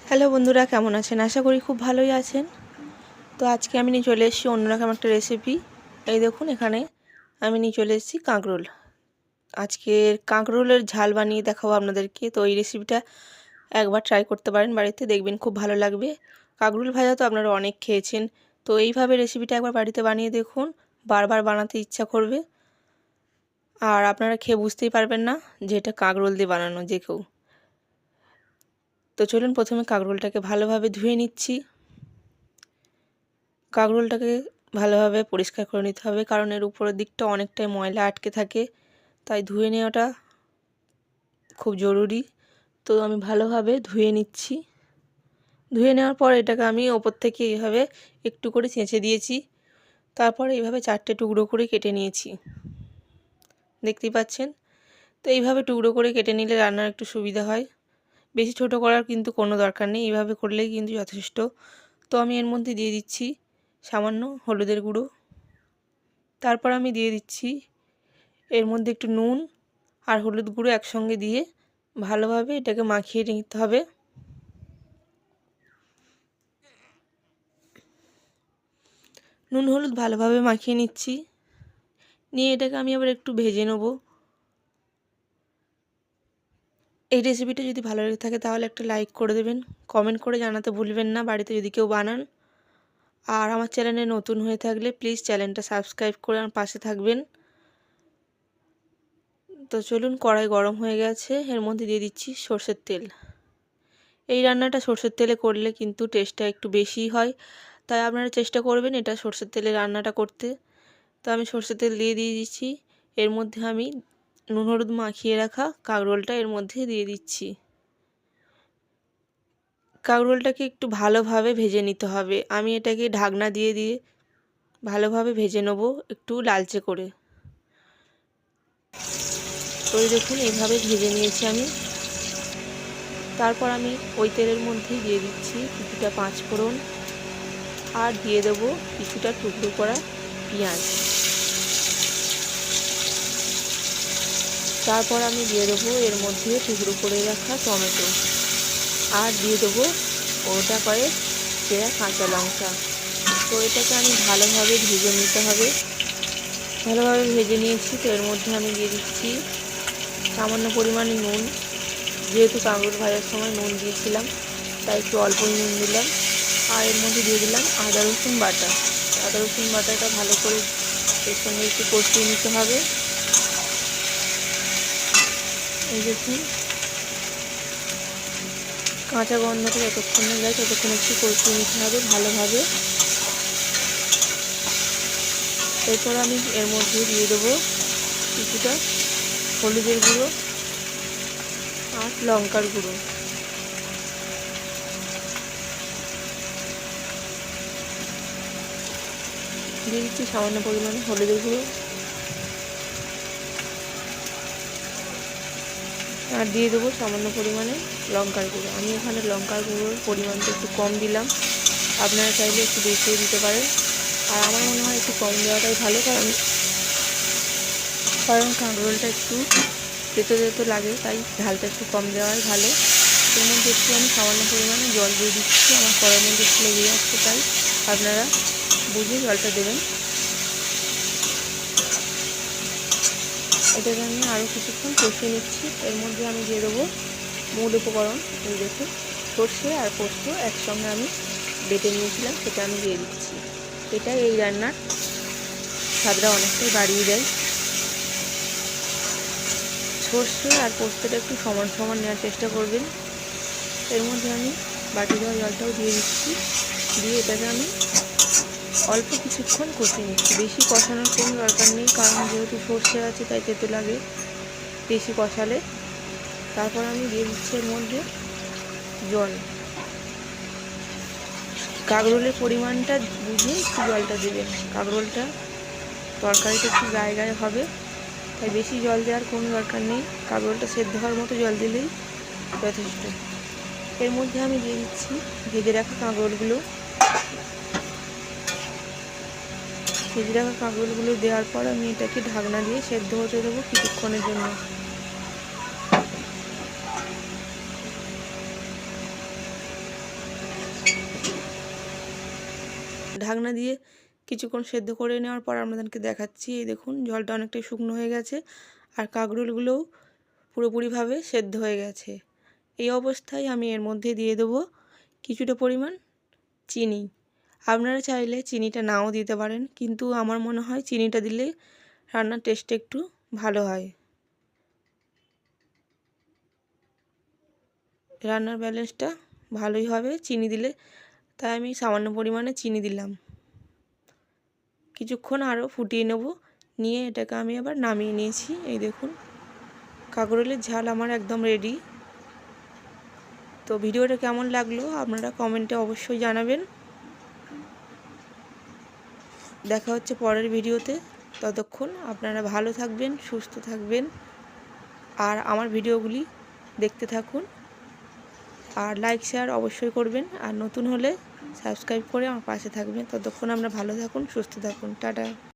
Hello বন্ধুরা, কেমন আছেন? আশা করি খুব ভালোই আছেন। তো আজকে আমি নিয়ে চলে এসেছি অন্যরকম একটা রেসিপি। এই দেখুন, এখানে আমি নিয়ে চলে এসেছি কাঁকরোল। আজকের কাঁকরোলের ঝাল বানিয়ে দেখাবো আপনাদেরকে। তো এই রেসিপিটা একবার ট্রাই করতে পারেন বাড়িতে, দেখবেন খুব ভালো লাগবে। কাঁকরোল ভাজা তো আপনারা অনেক খেয়েছেন, তো এইভাবে রেসিপিটা একবার বাড়িতে বানিয়ে দেখুন, বারবার বানাতে ইচ্ছা করবে। আর আপনারা খেয়ে বুঝতেই পারবেন না যে এটা কাঁকরোল দিয়ে বানানো, যে কেউ। তো চলুন, প্রথমে কাঁকরোলটাকে ভালোভাবে ধুয়ে নিচ্ছি। কাঁকরোলটাকে ভালোভাবে পরিষ্কার করে নিতে হবে, কারণ এর উপরের দিকটা অনেকটাই ময়লা আটকে থাকে, তাই ধুয়ে নেওয়াটা খুব জরুরি। তো আমি ভালোভাবে ধুয়ে নিচ্ছি। ধুয়ে নেওয়ার পর এটাকে আমি ওপর থেকে এইভাবে একটু করে ছেঁচে দিয়েছি। তারপর এইভাবে 4টে টুকরো করে কেটে নিয়েছি, দেখতেই পাচ্ছেন। তো এইভাবে টুকরো করে কেটে নিলে রান্নার একটু সুবিধা হয়। বেশি ছোট করার কিন্তু কোনো দরকার নেই, এইভাবে করলেই কিন্তু যথেষ্ট। তো আমি এর মধ্যে দিয়ে দিচ্ছি সামান্য হলুদের গুঁড়ো। তারপর আমি দিয়ে দিচ্ছি এর মধ্যে একটু নুন আর হলুদ গুঁড়ো একসঙ্গে দিয়ে ভালোভাবে এটাকে মাখিয়ে নিতে হবে। নুন হলুদ ভালোভাবে মাখিয়ে নিচ্ছি, নিয়ে এটাকে আমি আবার একটু ভেজে নেব। এই রেসিপিটা যদি ভালো লেগে থাকে তাহলে একটা লাইক করে দেবেন, কমেন্ট করে জানাতে ভুলবেন না বাড়িতে যদি কেউ বানান। আর আমার চ্যানেলে নতুন হয়ে থাকলে প্লিজ চ্যানেলটা সাবস্ক্রাইব করে আমার পাশে থাকবেন। তো চলুন, কড়াই গরম হয়ে গেছে, এর মধ্যে দিয়ে দিচ্ছি সর্ষের তেল। এই রান্নাটা সর্ষের তেলে করলে কিন্তু টেস্টটা একটু বেশিই হয়, তাই আপনারা চেষ্টা করবেন এটা সর্ষের তেলে রান্নাটা করতে। তো আমি সর্ষের তেল দিয়ে দিচ্ছি। এর মধ্যে আমি নুন হলুদ মাখিয়ে রাখা কাঁকরোলটা এর মধ্যে দিয়ে দিচ্ছি। কাঁকরোলটাকে একটু ভালোভাবে ভেজে নিতে হবে। আমি এটাকে ঢাকনা দিয়ে দিয়ে ভালোভাবে ভেজে নেব, একটু লালচে করে। তো দেখুন, এইভাবে ভেজে নিয়েছি আমি। তারপর আমি ওই তেলের মধ্যেই দিয়ে দিচ্ছি কিছুটা পাঁচফোড়ন, আর দিয়ে দেবো কিছুটা টুকরো করা পেঁয়াজ। তারপর আমি দিয়ে দেবো এর মধ্যে টুকরো করে রাখা টমেটো, আর দিয়ে দেবো ওটা কয়েক চেরা কাঁচা লঙ্কা। তো এটাকে আমি ভালোভাবে ভেজে নিতে হবে। ভালোভাবে ভেজে নিয়েছি। তো এর মধ্যে আমি দিয়ে দিচ্ছি সামান্য পরিমাণে নুন। যেহেতু কাঁকরোল ভাজার সময় নুন দিয়েছিলাম, তাই একটু অল্পই নুন দিলাম। আর এর মধ্যে দিয়ে দিলাম আদা রসুন বাটা। আদা রসুন বাটাটা ভালো করে এর সঙ্গে একটু কষিয়ে নিতে হবে। এই দেখুন, কাঁচা গন্ধটা যতক্ষণ না যায় ততক্ষণ একটু কষিয়ে নিতে হবে ভালোভাবে। এরপর আমি এর মধ্যে দিয়ে দেবো কিছুটা হলুদের গুঁড়ো আর লঙ্কার গুঁড়ো। দিয়ে দিচ্ছি সামান্য পরিমাণে হলুদের গুঁড়ো, আর দিয়ে দেবো সামান্য পরিমাণে লঙ্কার গুঁড়ো। আমি এখানে লঙ্কার গুঁড়োর পরিমাণটা একটু কম দিলাম, আপনারা চাইলে একটু বেশিও দিতে পারেন। আর আমার মনে হয় একটু কম দেওয়াটাই ভালো, কারণ কাঁকরোলটা একটু তেতো তেতো লাগে, তাই ঝালটা একটু কম দেওয়াই ভালো। এর মধ্যে একটু আমি সামান্য পরিমাণে জল দিয়ে দিচ্ছি, আমার কড়াইয়ের মধ্যে একটু লেগে যাচ্ছে, তাই আপনারা বুঝে জলটা দেবেন। এটাকে আমি আরও কিছুক্ষণ কষিয়ে নিচ্ছি। এর মধ্যে আমি দিয়ে দেবো মূল উপকরণ। এই দেখুন, সর্ষে আর পোস্ত একসঙ্গে আমি বেটে নিয়েছিলাম, সেটা আমি দিয়ে দিচ্ছি। এটা এই রান্নার স্বাদটা অনেকটাই বাড়িয়ে দেয়। সর্ষে আর পোস্তটা একটু সমান সমান নেওয়ার চেষ্টা করবেন। এর মধ্যে আমি বাটি ধোয়া জলটাও দিয়ে দিচ্ছি, দিয়ে এটাকে আমি অল্প কিছুক্ষণ কষিয়ে নিচ্ছি। বেশি কষানোর কোনো দরকার নেই, কারণ যেহেতু সর্ষে আছে তাই তেতো লাগে বেশি কষালে। তারপর আমি দিয়ে দিচ্ছি এর মধ্যে জল। কাঁকরোলের পরিমাণটা বুঝে একটু জলটা দেবেন। কাঁকরোলটা তরকারিটা একটু গায়ে গায়ে হবে, তাই বেশি জল দেওয়ার কোনো দরকার নেই। কাঁকরোলটা সেদ্ধ হওয়ার মতো জল দিলেই যথেষ্ট। এর মধ্যে আমি দিয়ে দিচ্ছি ভেজে রাখা কাঁকরোলগুলো। ভেজে রাখা কাঁকরোলগুলো দেওয়ার পর আমি এটাকে ঢাকনা দিয়ে সেদ্ধ হতে দেবো কিছুক্ষণের জন্য। ঢাকনা দিয়ে কিছুক্ষণ সেদ্ধ করে নেওয়ার পর আপনাদেরকে দেখাচ্ছি। এই দেখুন জলটা অনেকটাই শুকনো হয়ে গেছে আর কাঁকরোলগুলোও পুরোপুরিভাবে সেদ্ধ হয়ে গেছে। এই অবস্থায় আমি এর মধ্যে দিয়ে দেবো কিছুটা পরিমাণ চিনি। আপনারা চাইলে চিনিটা নাও দিতে পারেন, কিন্তু আমার মনে হয় চিনিটা দিলে রান্নার টেস্টটা একটু ভালো হয়, রান্নার ব্যালেন্সটা ভালোই হবে চিনি দিলে। তাই আমি সামান্য পরিমাণে চিনি দিলাম। কিছুক্ষণ আরও ফুটিয়ে নেব, নিয়ে এটাকে আমি আবার নামিয়ে নিয়েছি। এই দেখুন কাঁকরোলের ঝাল আমার একদম রেডি। তো ভিডিওটা কেমন লাগলো আপনারা কমেন্টে অবশ্যই জানাবেন। দেখা হচ্ছে পরের ভিডিওতে। ততক্ষণ আপনারা ভালো থাকবেন, সুস্থ থাকবেন আর আমার ভিডিওগুলি দেখতে থাকুন। আর লাইক শেয়ার অবশ্যই করবেন, আর নতুন হলে সাবস্ক্রাইব করে আমার পাশে থাকবেন। ততক্ষণ আমরা ভালো থাকুন, সুস্থ থাকুন। টাটা।